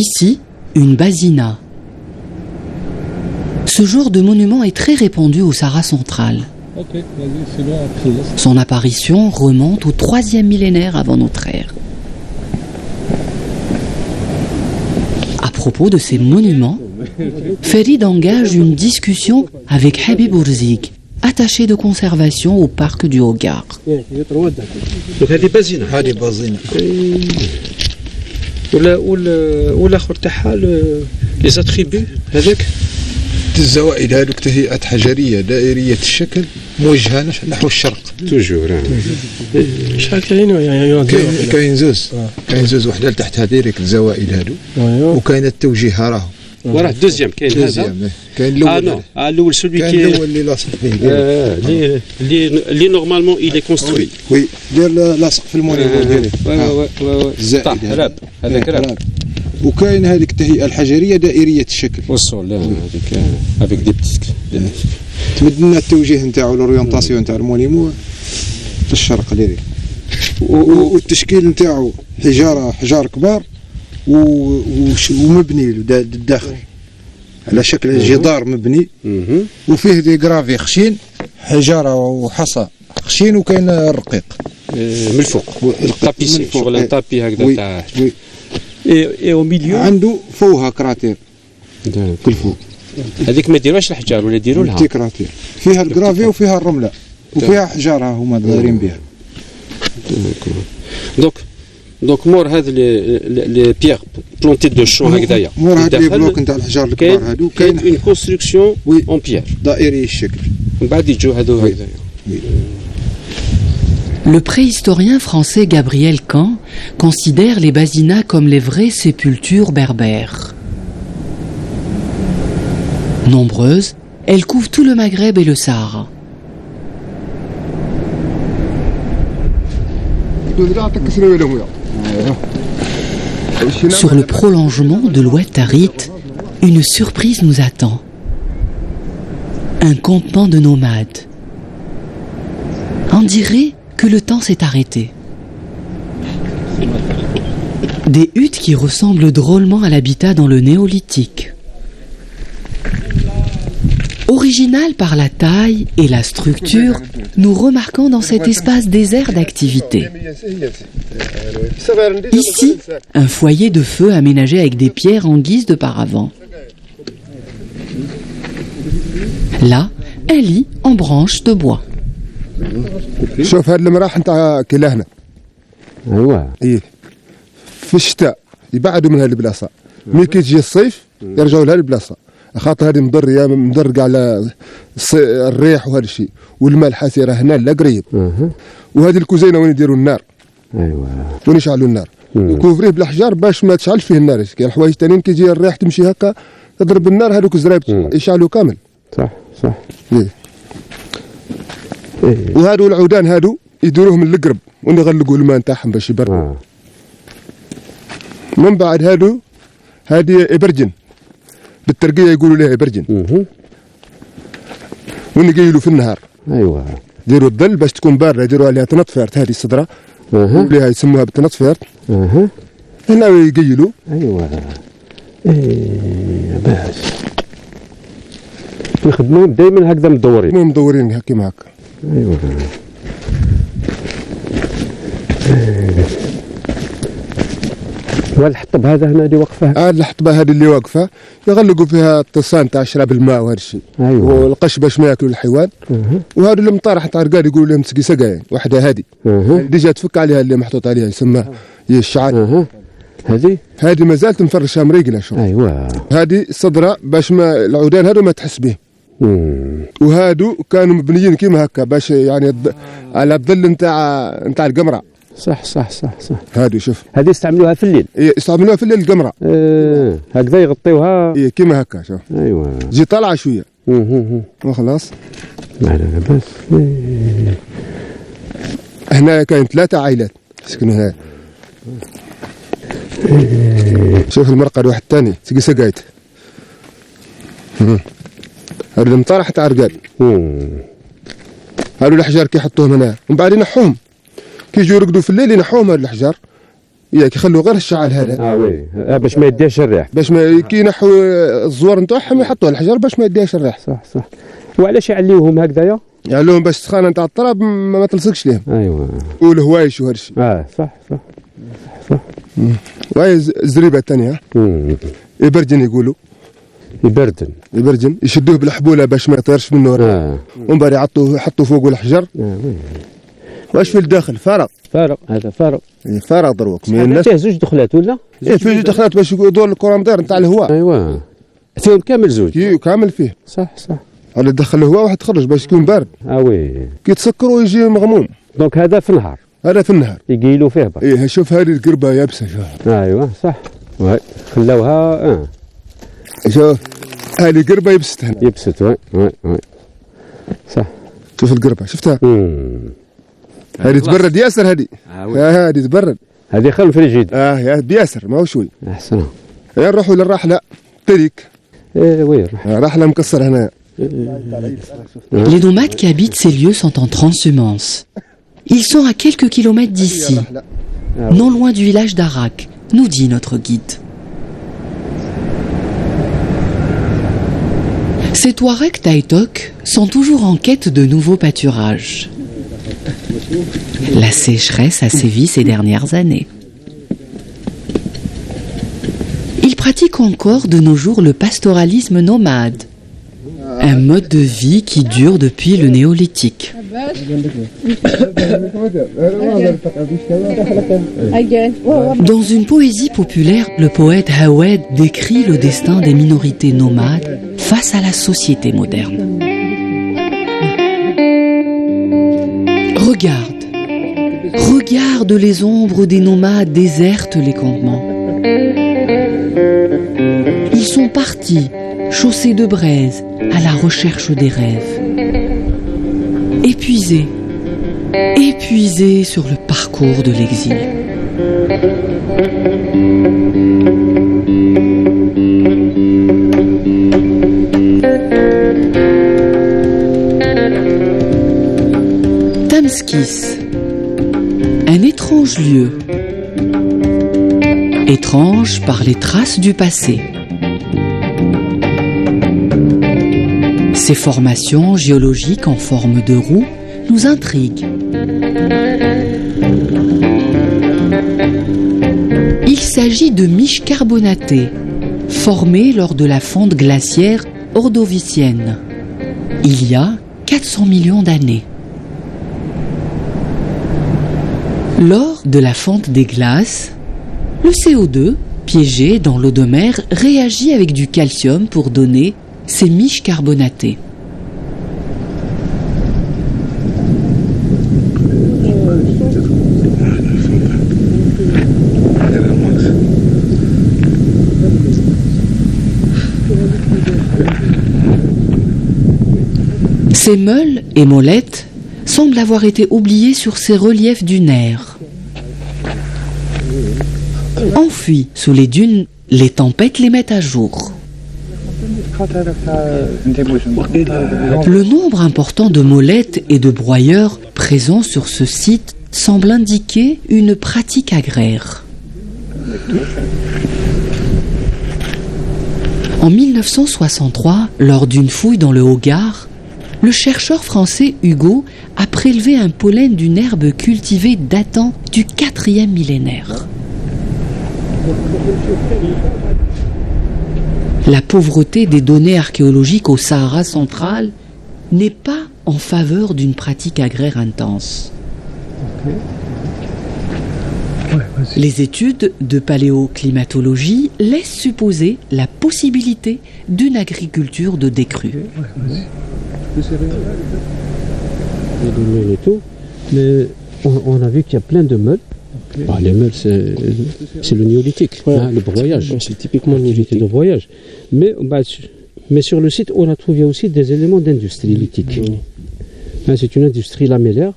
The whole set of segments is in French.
Ici, une basina. Ce genre de monument est très répandu au Sahara central. Son apparition remonte au 3e millénaire avant notre ère. À propos de ces monuments, Farid engage une discussion avec Habib Ourzik, attaché de conservation au parc du Hogar. هذه بازينة. هذه بازينة. والاخر تاعها لي زاتريبي هذاك الزوائد هذوك تهيئات حجرية دائرية الشكل موجهة نحو الشرق. توجور. شحال كاين كاين زوز وحده لتحت هذيك الزوائد هذو وكاين التوجيه راهو. وراه دوزيام كاين هذا. كاين الاول. الاول سولوي كاين الاول اللي لاصق فيه. اللي نورمالمون il est construit. وي ديال لاصق في المونيمون ديالي. الزائد هذاك راب. وكاين هذيك التهيئة الحجرية دائرية الشكل. والصول هذيك افيك دي بتيك. تبدلنا التوجيه نتاعو لوريونطاسيون نتاع المونيمون في الشرق ديالي. والتشكيل نتاعو حجار كبار ومبني للداخل على شكل جدار مبني وفيه دي غرافي خشين حجاره وحصى خشين وكاين الرقيق من الفوق الطابيسي شغل الطابي هكذا تاع اي او ميليو عنده فوها كراتير كل فوق هذيك ما يديروهاش الحجار ولا يديروا لها كراتير فيها الغرافي وفيها الرمله وفيها حجاره هما دايرين بها. دونك مور هاد لي بيير بلونتي دو شون هكذايا مور هاد لي بلوك نتاع الحجار الكبار هادو كاين اون كونستركسيون اون بيير دائري الشكل من بعد يجوا هادو هكذايا. Le préhistorien français Gabriel Camp considère les basinas comme les vraies sépultures berbères. Nombreuses, elles couvrent tout le Maghreb et le Sahara. Sur le prolongement de l'Oued Tarit, une surprise nous attend. Un campement de nomades. On dirait que le temps s'est arrêté. Des huttes qui ressemblent drôlement à l'habitat dans le néolithique. Original par la taille et la structure, nous remarquons dans cet espace désert d'activité. Ici, un foyer de feu aménagé avec des pierres en guise de paravent. Là, un lit en branches de bois. شوف هاد المراح نتاع كلاهنا ايوا ايه في الشتاء يبعدوا من هاد البلاصه ملي كيجي الصيف يرجعوا لهاد البلاصه خاطر هذه مضر كاع على الريح وهذا الشيء والماء الحاسره هنا لا قريب وهذه الكوزينه وين يديروا النار ايوا وين يشعلوا النار يكوفريه بالاحجار باش ما تشعلش فيه النار كاين حوايج ثانيين كيجي الريح تمشي هكا تضرب النار هذوك الزرايب يشعلوا كامل صح إيه. وهادو العودان هادو يديروهم من القرب ونغلقوا الماء نتاعهم باش يبردوا من بعد هادي ابرجن بالترقيه يقولوا لها ابرجن ونقيلوا في النهار ايوا يديروا الظل باش تكون بارده يديروا عليها تنطفيرت هذه الصدره اللي يسموها بالتنطفيرت هنا يقيلوا ايوا باش يخدموا دائما هكذا مدورين كيما هكا ايوا والحطب هذا هنا اللي وقفه الحطبه هذه اللي واقفه يغلقوا فيها الطسان تاع شراب الماء وهذا الشيء أيوة. والقش باش ما ياكلوا الحيوان وهذا اللي مطارح تاع رقاد يقولوا لهم سقي سقاين وحده هذه ديجا تفك عليها اللي محطوط عليها يسمى هي الشعر هذه مازال تنفرشها مريقله شوف ايوا هذه الصدره باش ما العودان هذو ما تحس به وهادو كانوا مبنيين كيما هكا باش يعني على الظل نتاع القمره صح هادو شوف هذه يستعملوها في الليل يستعملوها في الليل القمره هكذا يغطيوها كيما هكا شوف ايوا تجي طالعه شويه وخلاص لا بس هنا كاين 3 عائلات سكنوا هنا شوف المرقد واحد ثاني سقي سقايت هذا المطارح تاع رقاد هذو الأحجار كيحطوهم هنا ومن بعد ينحوهم كي يجوا يرقدوا في الليل ينحوهم هذو الأحجار ياك يخلوا غير الشعل هذا وي باش ما يديهش الريح، باش ما كي ينحوا الزوار نتاعهم يحطوها الحجر باش ما يديهش الريح. صح. وعلاش يعليوهم هكذايا؟ يعلوهم باش السخانه نتاع التراب ما تلصقش لهم. ايوا والهوايش وهذا الشيء. صح. وهي الزريبه الثانيه يبرجن يقولوا يبرجن يشدوه بالحبوله باش ما يطيرش منه ومن بعد يحطوا فوقه الحجر. واش في الداخل فارغ هذا فارغ دروك. الناس فيه زوج دخلات ولا؟ فيه زوج دخلات باش يدور الكورندير نتاع الهواء. ايوا فيهم كامل زوج. كامل فيه. صح. على دخل الهواء واحد تخرج باش يكون بارد. وي كي تسكروا يجي مغموم. دونك هذا في النهار. يقيلوا فيه برك. شوف هذه القربه يابسه شوف. ايوا صح. وي خلاوها شوف هذه قربه يبست هنا. وي صح. شوف القربه شفتها. هذه تبرد ياسر هذه. هذه تبرد. هذه خل فريجيد. يا بياسر ما هو شوي. احسن. نروحوا للرحله تريك. وي رحله مكسر هنا. Les nomades qui habitent ces lieux sont en transhumance. Ils sont à quelques kilomètres d'ici, non loin du village d'Arak, nous dit notre guide. Ces Touaregs Taïtok sont toujours en quête de nouveaux pâturages. La sécheresse a sévi ces dernières années. Ils pratiquent encore de nos jours le pastoralisme nomade, un mode de vie qui dure depuis le néolithique. Dans une poésie populaire, le poète Hawed décrit le destin des minorités nomades face à la société moderne. Regarde les ombres des nomades désertent les campements. Ils sont partis, chaussés de braise, à la recherche des rêves. Épuisés sur le parcours de l'exil. Tamskis, un étrange lieu. Étrange par les traces du passé. Ces formations géologiques en forme de roue nous intriguent. Il s'agit de miches carbonatées, formées lors de la fonte glaciaire ordovicienne, il y a 400 millions d'années. Lors de la fonte des glaces, le CO2, piégé dans l'eau de mer, réagit avec du calcium pour donner ces miches carbonatées. Ces meules et molettes semblent avoir été oubliées sur ces reliefs dunaires. Enfuis sous les dunes, les tempêtes les mettent à jour. Le nombre important de molettes et de broyeurs présents sur ce site semble indiquer une pratique agraire. En 1963, lors d'une fouille dans le Haut-Gard, le chercheur français Hugo a prélevé un pollen d'une herbe cultivée datant du 4e millénaire. La pauvreté des données archéologiques au Sahara central n'est pas en faveur d'une pratique agraire intense. Les études de paléoclimatologie laissent supposer la possibilité d'une agriculture de décrue. Et tout, mais on a vu qu'il y a plein de meules. Les meules, c'est le néolithique, le broyage. C'est typiquement le néolithique, le broyage. Mais sur le site, on a trouvé aussi des éléments d'industrie lithique. C'est une industrie lamellaire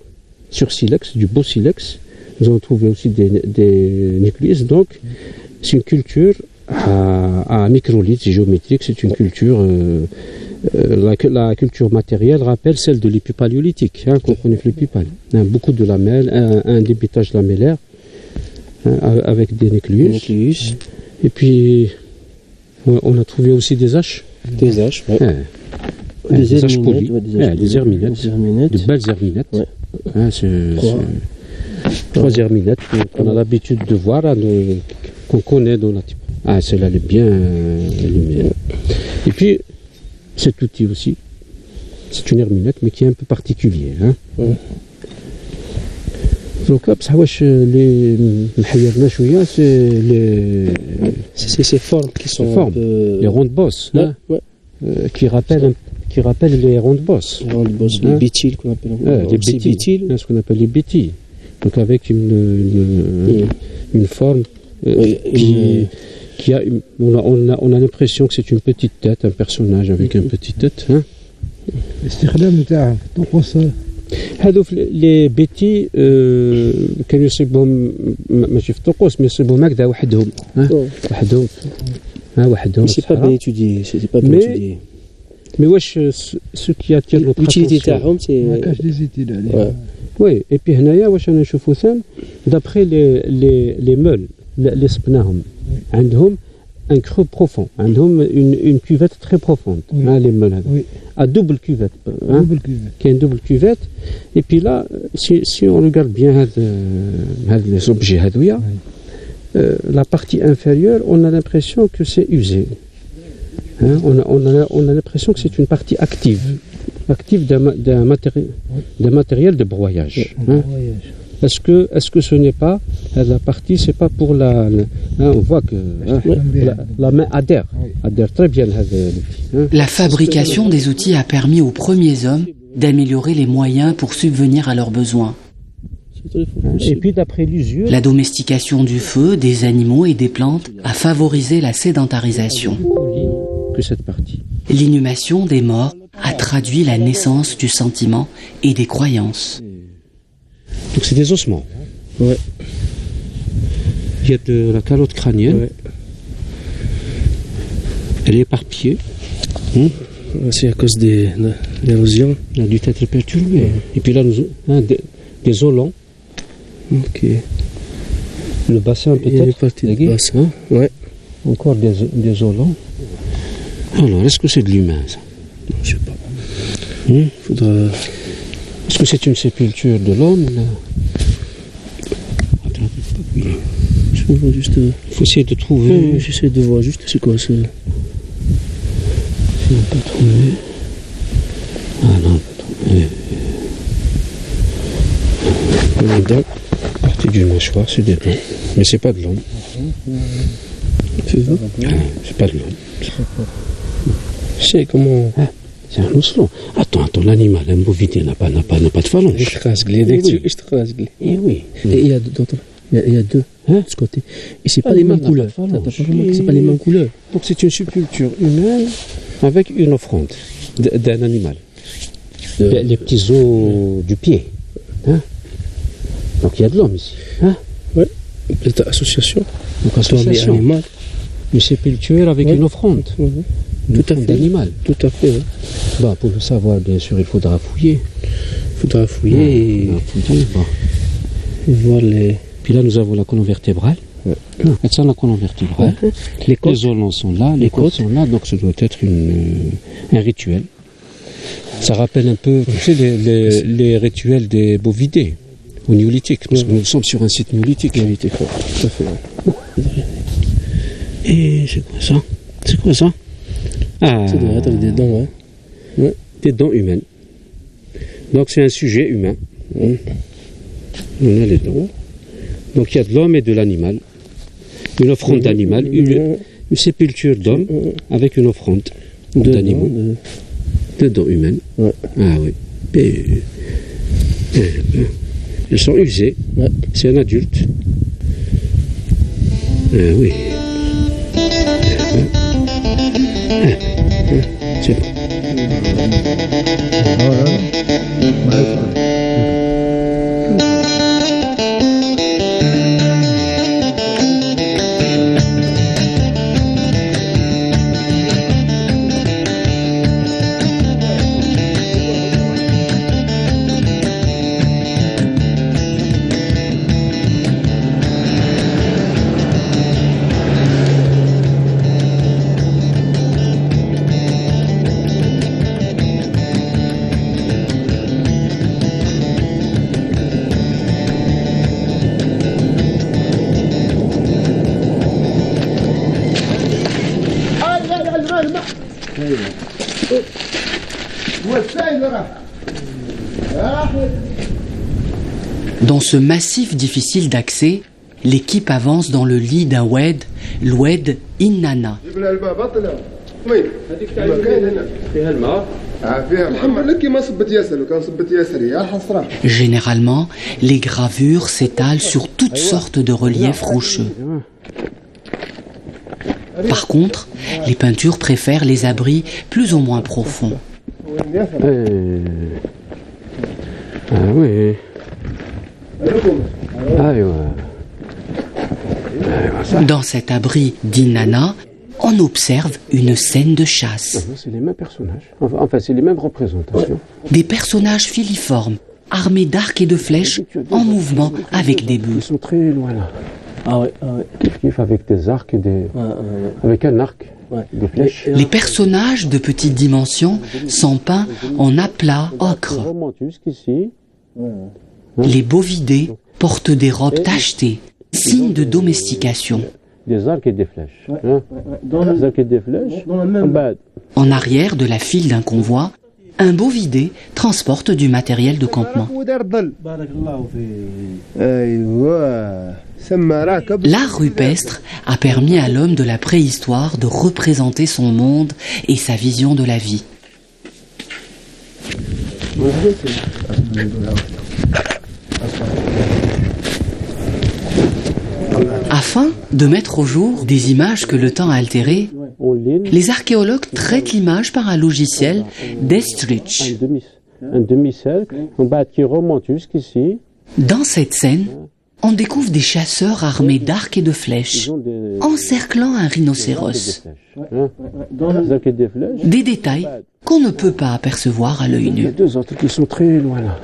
sur silex, du beau silex. Nous avons trouvé aussi des nucléus. Donc, c'est une culture à microlithes géométriques. C'est une culture. La culture matérielle rappelle celle de l'épippaléolithique, qu'on connaît l'épipale. Beaucoup de lamelles, un débitage lamellaire. avec des nucléus. Et puis, on a trouvé aussi des haches. Des haches, ouais. Des haches polies, des herminettes, de belles herminettes. Ouais. Trois herminettes qu'on a l'habitude de voir, qu'on connaît dans la type. Celle-là, elle est bien allumée. Et puis, cet outil aussi, c'est une herminette, mais qui est un peu particulier. Donc, c'est ces formes qui sont les rondes bosses, qui rappellent les rondes bosses. Les rondes bosses, les bétiles qu'on appelle. Les bétiles, ce qu'on appelle les bétiles. Donc avec une forme qui a, on a l'impression que c'est une petite tête, un personnage avec une petite tête. هذوك لي بيتي كانوا يصيبهم ماشي في الطقوس مي يصيبهم هكذا وحدهم وحدهم سي با بيان étudié سي با بيان étudié مي واش سو كي اتير لو l'utilité تاعهم سي ما كاش دي زيتيد عليه وي اي بي هنايا واش انا نشوفو ثان دابخي لي مول اللي صبناهم عندهم un creux profond, une cuvette très profonde. Les meules, à double cuvette. Qui a une double cuvette. Et puis là, si on regarde bien les objets, la partie inférieure, on a l'impression que c'est usé. On a l'impression que c'est une partie active d'un matériel de broyage. Est-ce que ce n'est pas la partie, c'est pas pour on voit que la main adhère très bien. La fabrication des outils a permis aux premiers hommes d'améliorer les moyens pour subvenir à leurs besoins. Et puis d'après l'usure, la domestication du feu, des animaux et des plantes a favorisé la sédentarisation. Que cette partie. L'inhumation des morts a traduit la naissance du sentiment et des croyances. Donc c'est des ossements. Ouais. Il y a de la calotte crânienne. Ouais. Elle est éparpillée. C'est à cause de l'érosion. Elle a dû être perturbée. Ouais. Et puis là, des olons. Ok. Le bassin peut-être. Il y a une partie du bassin. Ouais. Encore des olons. Alors, est-ce que c'est de l'humain, ça? Je sais pas. Faudra... Est-ce que c'est une sépulture de l'homme? Je vois juste... Il faut essayer de trouver... J'essaie de voir juste c'est quoi ça. Si on peut trouver... Ah non, on peut trouver... Les dents, partie d'une mâchoire, c'est des dents. Mais c'est pas de l'homme. C'est pas de l'homme. C'est comment... C'est un osselon. Attends, l'animal, un bovidé n'a pas de phalange. Eh oui. Et il y a deux de ce côté. Et c'est pas les mêmes couleurs. C'est pas les mêmes couleurs. Donc c'est une sépulture humaine avec une offrande d'un animal. Les petits os du pied. Donc il y a de l'homme ici. Ouais. Association. Donc association. Une sépulture avec une offrande. Tout à fait. D'animal. Tout à fait. Bah, pour le savoir, bien sûr, il faudra fouiller. Et voir les... Puis là, nous avons la colonne vertébrale. Et ça, la colonne vertébrale. Les olons sont là, les côtes sont là, donc ça doit être un rituel. Ça rappelle un peu, tu sais, les rituels des bovidés, au néolithique, parce que nous sommes sur un site néolithique. Tout à fait. Et c'est quoi ça? Ça doit être des dents, Des dents humaines. Donc c'est un sujet humain. On a les dents. Donc il y a de l'homme et de l'animal. Une offrande d'animal, une sépulture d'homme avec une offrande d'animaux. De dents humaines. Ouais. Ah oui. Elles sont usées. Ouais. C'est un adulte. Oui. C'est bon. Dans ce massif difficile d'accès, l'équipe avance dans le lit d'un oued, l'oued Innana. Généralement, les gravures s'étalent sur toutes sortes de reliefs rocheux. Par contre, les peintures préfèrent les abris plus ou moins profonds. Ah oui. Dans cet abri d'Innana, on observe une scène de chasse. C'est les mêmes personnages. Enfin, c'est les mêmes représentations. Des personnages filiformes, armés d'arcs et de flèches, en mouvement avec des bœufs. Ils sont très loin là. Ah ouais. Avec des arcs et des... Avec un arc, des flèches. Les personnages de petite dimension sont peints en aplat ocre. Ici. Les bovidés portent des robes tachetées, signe de domestication. Des arcs et des flèches. Des arcs et des flèches. En arrière de la file d'un convoi, un bovidé transporte du matériel de campement. L'art rupestre a permis à l'homme de la préhistoire de représenter son monde et sa vision de la vie. Afin de mettre au jour des images que le temps a altérées, les archéologues traitent l'image par un logiciel d'Estrich. Un demi-cercle, qui remonte jusqu'ici. Dans cette scène, on découvre des chasseurs armés d'arcs et de flèches, encerclant un rhinocéros. Des détails qu'on ne peut pas apercevoir à l'œil Il y a nu. deux autres qui sont très loin là.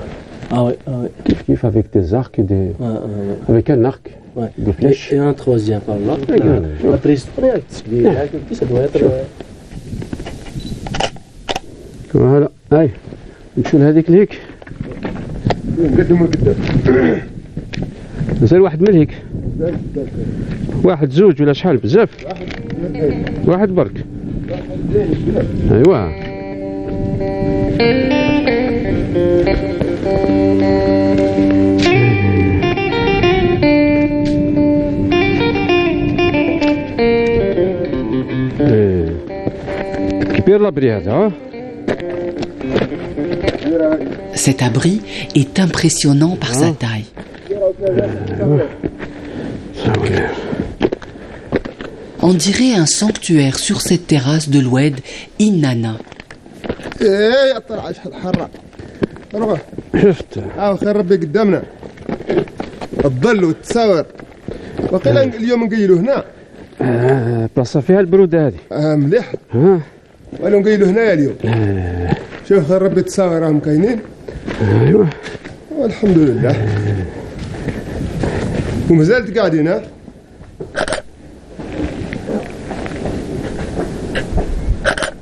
Avec des arcs et des... Avec un arc, des flèches. Et un troisième par là. La préhistoire, ça doit être... Voilà. هاي نمشيو لهذيك لهيك. مازال واحد من هيك. واحد زوج ولا شحال بزاف. واحد برك. ايوا. كبير لابري هذا. Cet abri est impressionnant par sa taille. On dirait un sanctuaire sur cette terrasse de l'oued Innana. شفت خير ربي قدامنا الظل والتصاور وقيلا اليوم نقيلوا هنا بلاصه فيها البروده هذه مليح ها ولو نقيلوا هنايا اليوم شوف خير ربي التصاور راهم كاينين ايوا والحمد لله ومازالت قاعدين ها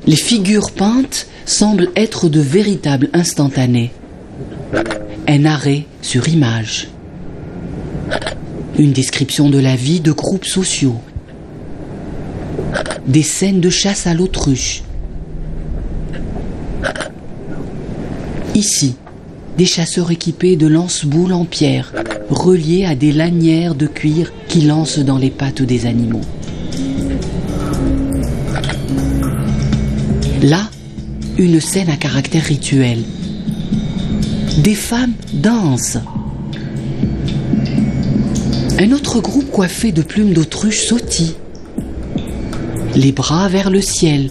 Les figures peintes semblent être de véritables instantanés. Un arrêt sur image. Une description de la vie de groupes sociaux. Des scènes de chasse à l'autruche. Ici, des chasseurs équipés de lance-boules en pierre, reliés à des lanières de cuir qui lancent dans les pattes des animaux. Là, une scène à caractère rituel. Des femmes dansent. Un autre groupe coiffé de plumes d'autruche sautille. Les bras vers le ciel.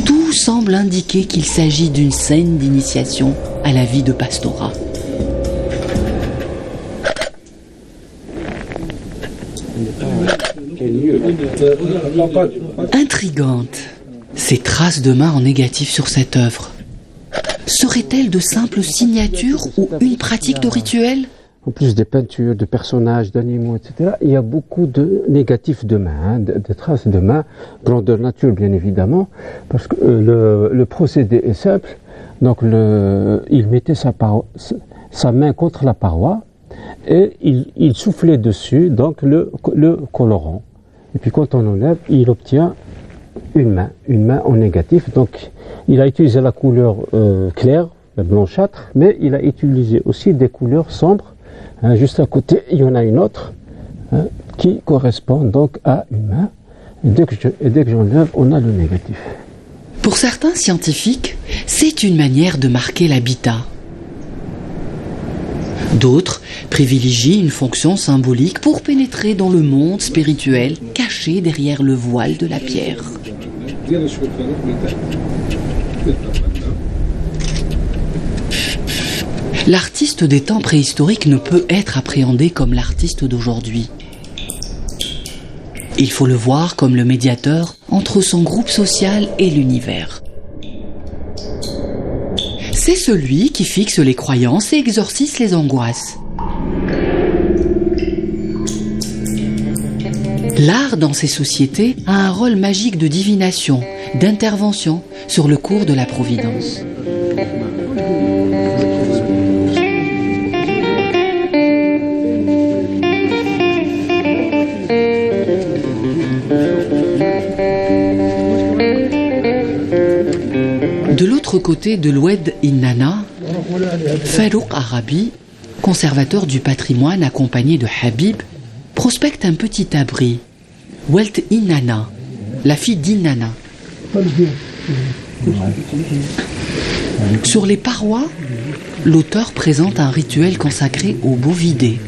Tout semble indiquer qu'il s'agit d'une scène d'initiation à la vie de pastorat. Intrigante, ces traces de mains en négatif sur cette œuvre. Seraient-elles de simples signatures ou une pratique de rituel ? En plus des peintures, de personnages, d'animaux, etc., il y a beaucoup de négatifs de mains, de traces de mains, grandeur nature bien évidemment, parce que le procédé est simple. Donc il mettait sa main contre la paroi et il soufflait dessus donc le colorant. Et puis quand on enlève, il obtient une main en négatif. Donc il a utilisé la couleur claire, blanchâtre, mais il a utilisé aussi des couleurs sombres. Juste à côté, il y en a une autre qui correspond donc à une main. Et dès que j'enlève, on a le négatif. Pour certains scientifiques, c'est une manière de marquer l'habitat. D'autres privilégient une fonction symbolique pour pénétrer dans le monde spirituel caché derrière le voile de la pierre. L'artiste des temps préhistoriques ne peut être appréhendé comme l'artiste d'aujourd'hui. Il faut le voir comme le médiateur entre son groupe social et l'univers. C'est celui qui fixe les croyances et exorcise les angoisses. L'art dans ces sociétés a un rôle magique de divination, d'intervention sur le cours de la providence. De l'autre côté de l'Oued Innana, Farouk Arabi, conservateur du patrimoine accompagné de Habib, prospecte un petit abri, Oued Innana, la fille d'Innana. Sur les parois, l'auteur présente un rituel consacré aux bovidés.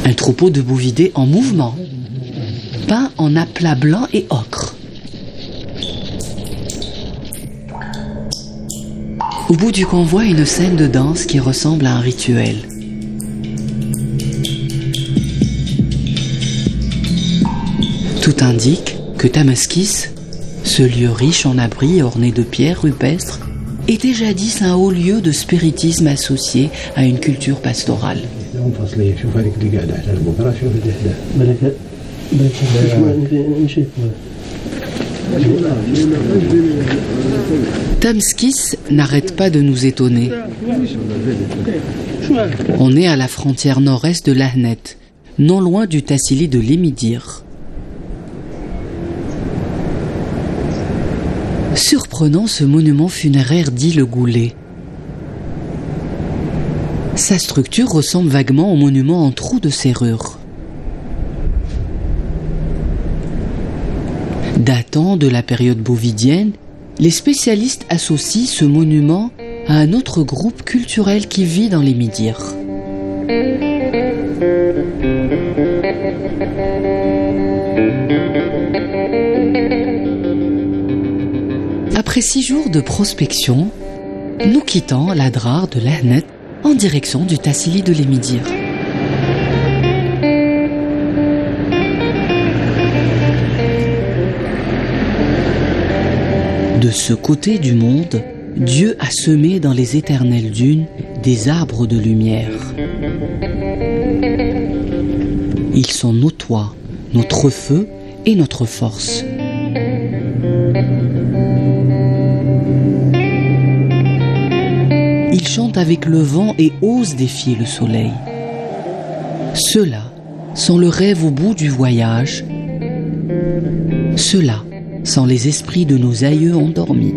Un troupeau de bovidés en mouvement, peint en aplat blanc et ocre. Au bout du convoi, une scène de danse qui ressemble à un rituel. Tout indique que Tamaskis, ce lieu riche en abris orné de pierres rupestres, était jadis un haut lieu de spiritisme associé à une culture pastorale. Tamaskis n'arrête pas de nous étonner. On est à la frontière nord-est de l'Ahnet, non loin du Tassili de l'Émidir. Surprenant ce monument funéraire dit le Goulet. Sa structure ressemble vaguement au monument en trou de serrure. Datant de la période bovidienne, les spécialistes associent ce monument à un autre groupe culturel qui vit dans les Midirs. Après 6 jours de prospection, nous quittons l'Adrar de l'Ahnet en direction du Tassili de l'Émidir. De ce côté du monde, Dieu a semé dans les éternelles dunes des arbres de lumière. Ils sont nos toits, notre feu et notre force. Ils chantent avec le vent et osent défier le soleil. Ceux-là sont le rêve au bout du voyage. Ceux-là sont les esprits de nos aïeux endormis.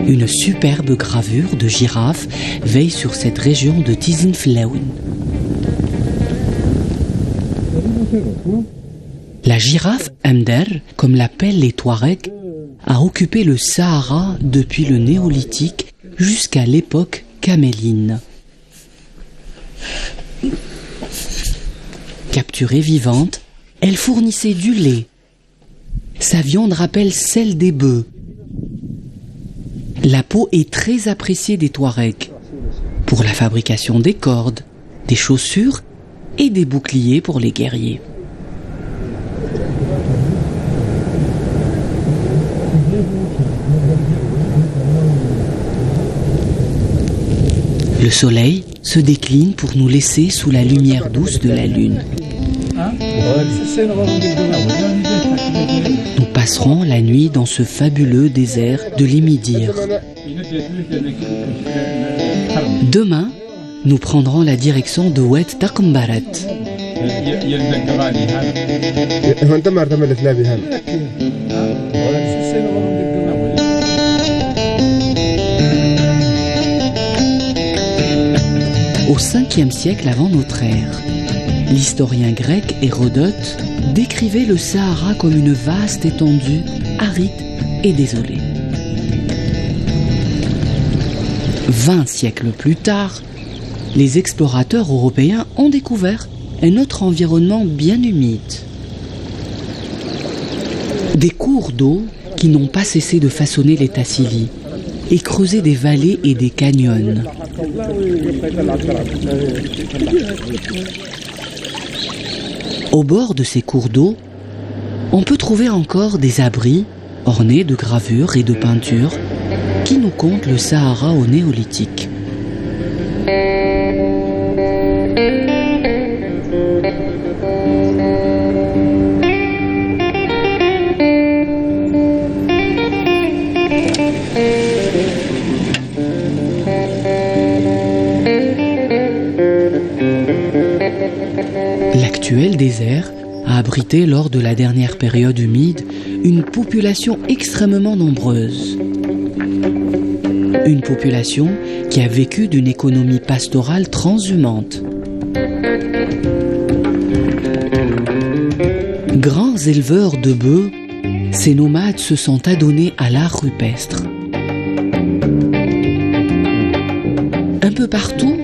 Une superbe gravure de girafe veille sur cette région de Tizinflaouen. La girafe Amder, comme l'appellent les Touaregs, a occupé le Sahara depuis le néolithique jusqu'à l'époque caméline. Capturée vivante, elle fournissait du lait. Sa viande rappelle celle des bœufs. La peau est très appréciée des Touaregs pour la fabrication des cordes, des chaussures et des boucliers pour les guerriers. Le soleil se décline pour nous laisser sous la lumière douce de la lune. Nous passerons la nuit dans ce fabuleux désert de l'Imidir. Demain, nous prendrons la direction de Oued Taqmbarat. Au 5e siècle avant notre ère, l'historien grec Hérodote décrivait le Sahara comme une vaste étendue, aride et désolée. 20 siècles plus tard, les explorateurs européens ont découvert un autre environnement bien humide. Des cours d'eau qui n'ont pas cessé de façonner les Tassili et creuser des vallées et des canyons. Au bord de ces cours d'eau, on peut trouver encore des abris ornés de gravures et de peintures qui nous content le Sahara au néolithique. L'actuel désert a abrité lors de la dernière période humide une population extrêmement nombreuse. Une population qui a vécu d'une économie pastorale transhumante. Grands éleveurs de bœufs, ces nomades se sont adonnés à l'art rupestre. Un peu partout,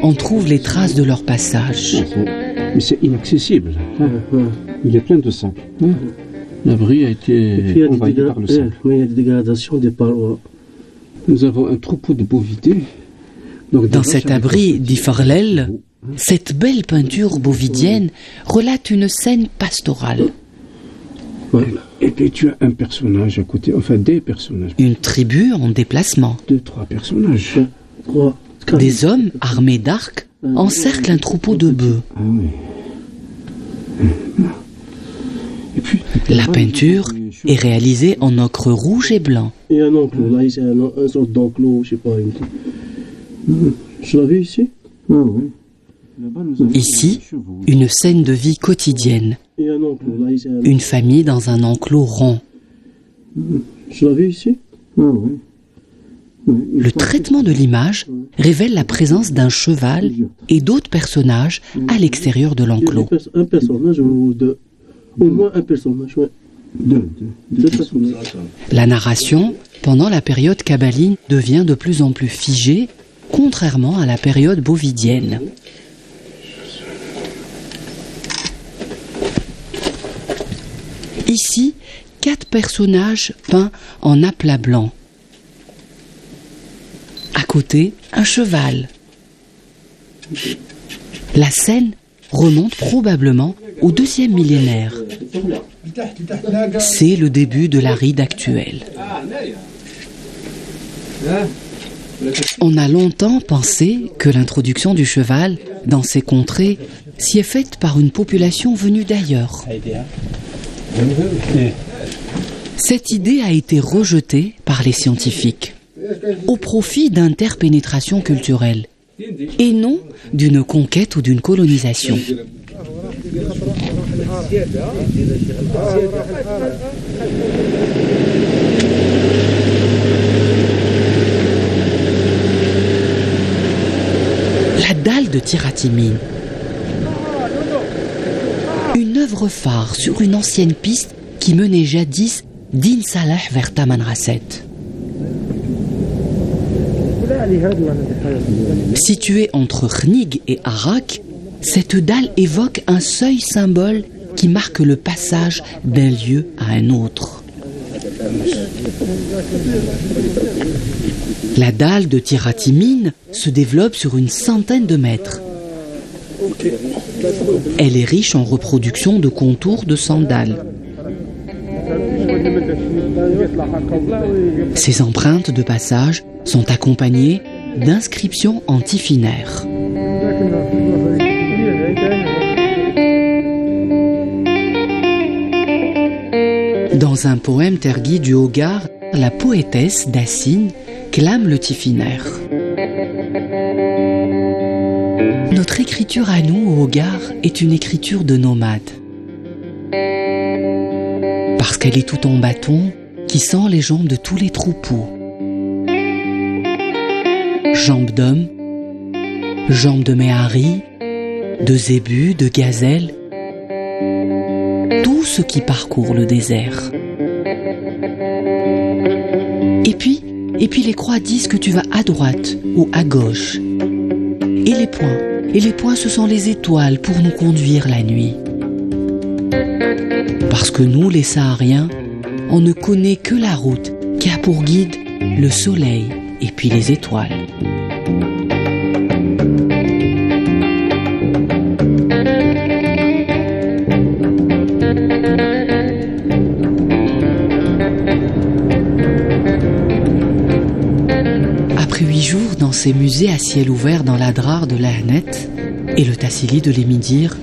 on trouve les traces de leur passage. Mais c'est inaccessible. Il est plein de sable. L'abri a été envahi par le sable. Il y a des dégradations des parois. Nous avons un troupeau de bovidés. Dans cet abri d'Ifarlel, cette belle peinture bovidienne relate une scène pastorale. Voilà. Et puis tu as un personnage à côté, enfin des personnages. Une tribu en déplacement. 2-3 personnages. Des hommes armés d'arcs encerclent un troupeau de bœufs. Ah oui. Et puis, la peinture est réalisée en ocre rouge et blanc. Il y a un enclos, là, c'est un sorte d'enclos, je sais pas. Je l'avais ici. Ah oui. Ici, une scène de vie quotidienne. Il y a un enclos, là, c'est une famille dans un enclos rond. Je l'avais ici. Ah oui. Le traitement de l'image révèle la présence d'un cheval et d'autres personnages à l'extérieur de l'enclos. Un personnage ou deux. Au moins un personnage, ouais. Deux personnages. La narration, pendant la période kabbaline, devient de plus en plus figée, contrairement à la période bovidienne. Ici, 4 personnages peints en aplat blanc. À côté, un cheval. La scène remonte probablement au 2e millénaire. C'est le début de l'Aride actuel. On a longtemps pensé que l'introduction du cheval dans ces contrées s'y est faite par une population venue d'ailleurs. Cette idée a été rejetée par les scientifiques au profit d'interpénétration culturelle et non d'une conquête ou d'une colonisation. La dalle de Tiratimine, une œuvre phare sur une ancienne piste qui menait jadis d'In Salah vers Tamanrasset. Située entre Khnig et Arak, cette dalle évoque un seuil symbole qui marque le passage d'un lieu à un autre. La dalle de Tiratimine se développe sur une centaine de mètres. Elle est riche en reproductions de contours de sandales. Ces empreintes de passage sont accompagnées d'inscriptions antifinaires. Dans un poème tergui du Hogar, la poétesse Dacine clame le tifinaire. Notre écriture à nous, au Hogar, est une écriture de nomade. Parce qu'elle est tout en bâton, qui sent les jambes de tous les troupeaux. Jambes d'hommes, jambes de méhari, de zébus, de gazelles, tout ce qui parcourt le désert. Et puis les croix disent que tu vas à droite ou à gauche. Et les points, ce sont les étoiles pour nous conduire la nuit. Parce que nous, les Sahariens, on ne connaît que la route qui a pour guide le soleil et puis les étoiles. Après 8 jours dans ces musées à ciel ouvert dans l'Adrar de Lahnet et le Tassili de l'Émidir,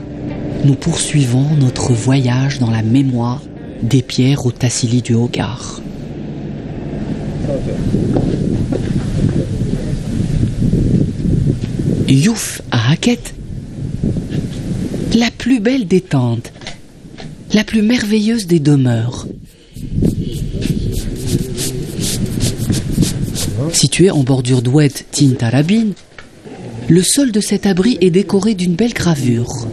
nous poursuivons notre voyage dans la mémoire des pierres au Tassili du Hogar. Youf à Haket, la plus belle des tentes, la plus merveilleuse des demeures. Situé en bordure d'Oued Tintarabin, le sol de cet abri est décoré d'une belle gravure.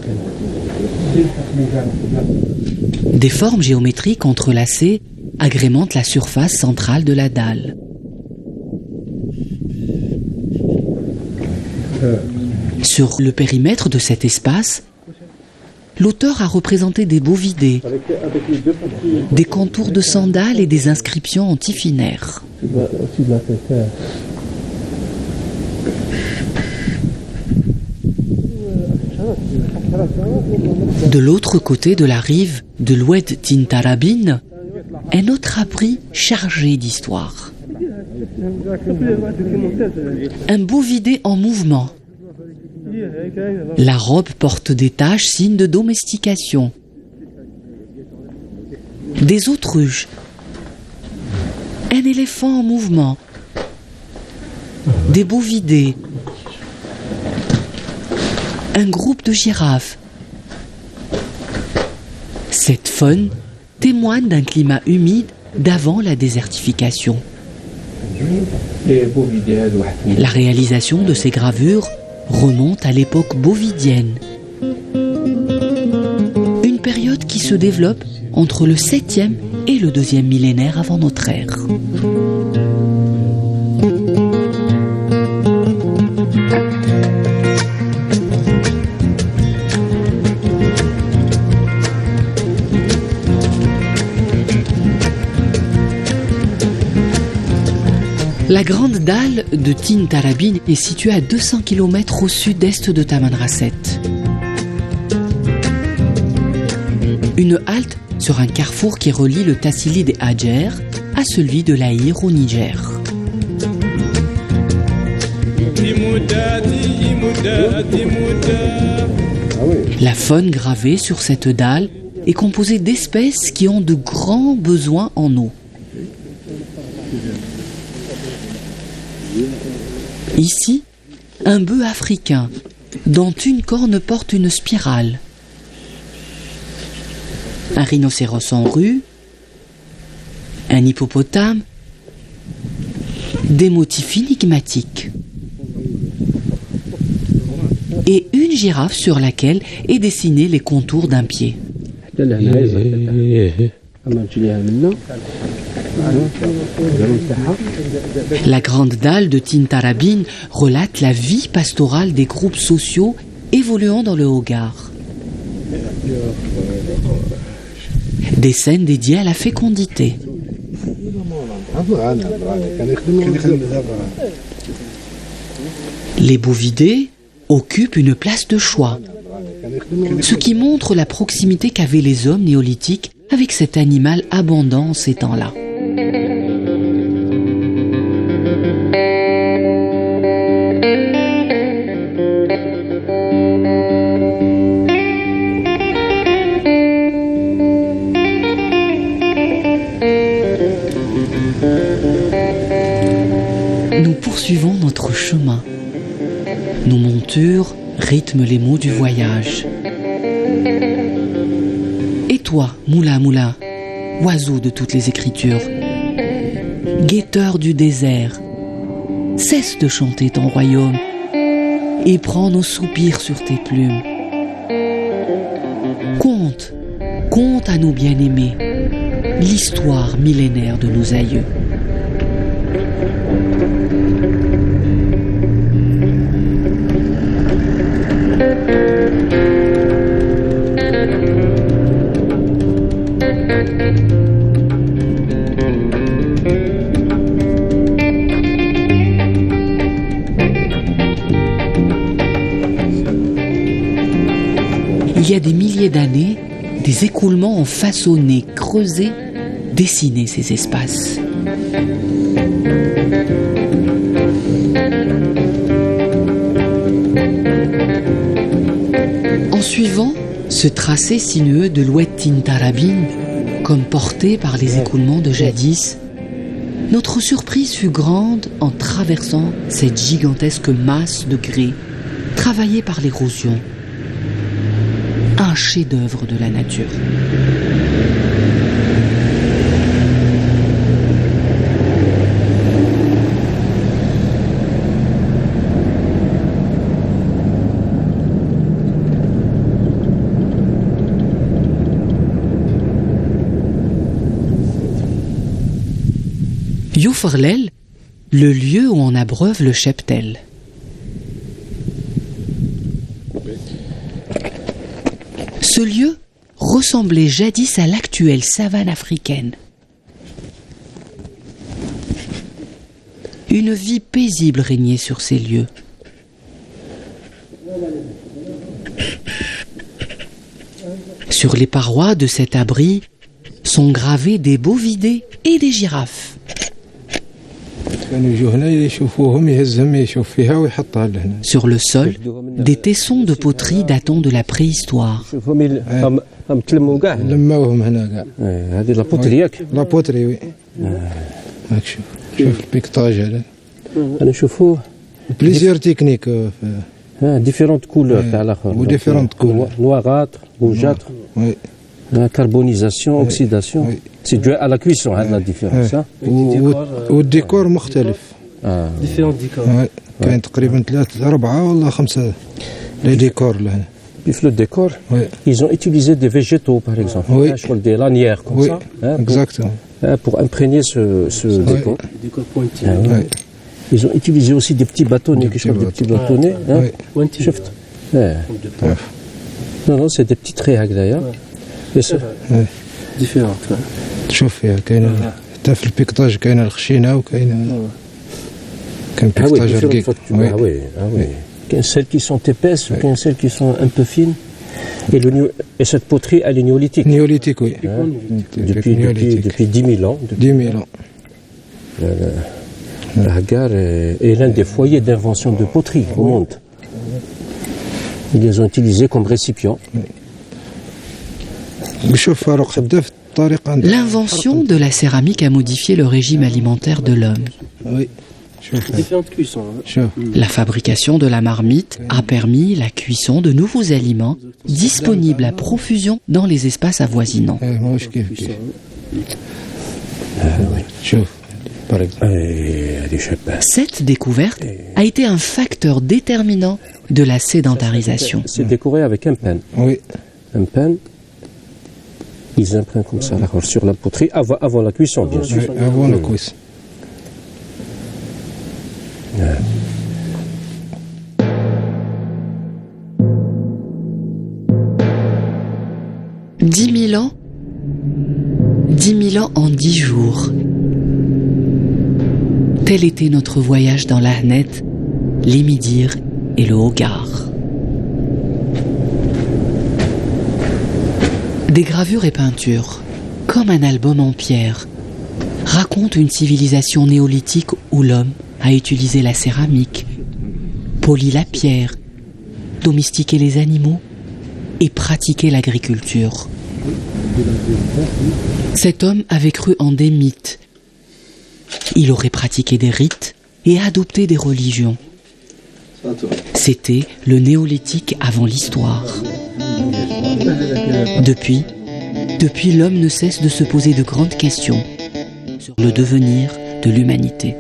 Des formes géométriques entrelacées agrémentent la surface centrale de la dalle. Sur le périmètre de cet espace, l'auteur a représenté des bovidés, des contours de sandales et des inscriptions en tifinaire. De l'autre côté de la rive de l'Oued Tintarabin, un autre abri chargé d'histoire. Un bovidé en mouvement. La robe porte des taches, signes de domestication. Des autruches. Un éléphant en mouvement. Des bovidés. Un groupe de girafes. Cette faune témoigne d'un climat humide d'avant la désertification. La réalisation de ces gravures remonte à l'époque bovidienne. Une période qui se développe entre le 7e et le 2e millénaire avant notre ère. La grande dalle de Tintarabin est située à 200 km au sud-est de Tamanrasset. Une halte sur un carrefour qui relie le Tassili des Hadjer à celui de l'Aïr au Niger. La faune gravée sur cette dalle est composée d'espèces qui ont de grands besoins en eau. Ici, un bœuf africain, dont une corne porte une spirale. Un rhinocéros en rue, un hippopotame, des motifs énigmatiques. Et une girafe sur laquelle est dessiné les contours d'un pied. La grande dalle de Tintarabin relate la vie pastorale des groupes sociaux évoluant dans le Hogar. Des scènes dédiées à la fécondité. Les bovidés occupent une place de choix, ce qui montre la proximité qu'avaient les hommes néolithiques avec cet animal abondant en ces temps-là. nous poursuivons notre chemin. Nos montures rythment les mots du voyage. Et toi, Moula Moula, oiseau de toutes les écritures, guetteur du désert, cesse de chanter ton royaume et prends nos soupirs sur tes plumes. Conte, conte à nos bien-aimés l'histoire millénaire de nos aïeux. Il y a des milliers d'années, des écoulements ont façonné, creusé, dessiné ces espaces. En suivant ce tracé sinueux de l'Oued Tintarabine, comme porté par les écoulements de jadis, notre surprise fut grande en traversant cette gigantesque masse de grès travaillée par l'érosion. Un chef-d'œuvre de la nature. Youferlel, le lieu où on abreuve le cheptel. Ce lieu ressemblait jadis à l'actuelle savane africaine. Une vie paisible régnait sur ces lieux. Sur les parois de cet abri sont gravés des bovidés et des girafes. Sur le sol, des tessons de poterie datant de la préhistoire. Plusieurs techniques. Différentes couleurs, différentes couleurs. Noirâtre, rougeâtre, carbonisation, oxydation. C'est dû à la cuisson, la différence. والديكور مختلف. Différents décors. كاين تقريبا 4 ولا 5 les décors là. Puis le décor, ils ont utilisé des végétaux par exemple, des lanières comme ça, exactement. Pour imprégner ce décor. Décor pointu. Ils ont utilisé aussi des petits bâtonnets, des petits bâtonnets. Non, c'est des petites réacs d'ailleurs. Différentes. شوف فيها كاين حتى في البيكطاج كاين الخشينه وكاين بيكطاج رقيق. Oui. Celles qui sont épaisses, celles qui sont un peu fines. Et cette poterie, elle est néolithique. Néolithique, oui. Depuis 10 000 ans. 10 000 ans. La Hagar est l'un des foyers d'invention de poterie au monde. Ils les ont utilisés comme récipients. L'invention de la céramique a modifié le régime alimentaire de l'homme. Différentes cuissons. La fabrication de la marmite a permis la cuisson de nouveaux aliments disponibles à profusion dans les espaces avoisinants. Cette découverte a été un facteur déterminant de la sédentarisation. C'est décoré avec un peigne. Oui. Un peigne. Ils impriment comme ça sur la poterie avant la cuisson, bien sûr. Avant la cuisson. 10 000 ans 10 000 ans en 10 jours. Tel était notre voyage dans l'Ahnet, l'Émidir et le Hogar. Des gravures et peintures, comme un album en pierre, racontent une civilisation néolithique où l'homme a utilisé la céramique, poli la pierre, domestiqué les animaux et pratiqué l'agriculture. Cet homme avait cru en des mythes. Il aurait pratiqué des rites et adopté des religions. C'était le néolithique avant l'histoire. Depuis, l'homme ne cesse de se poser de grandes questions sur le devenir de l'humanité.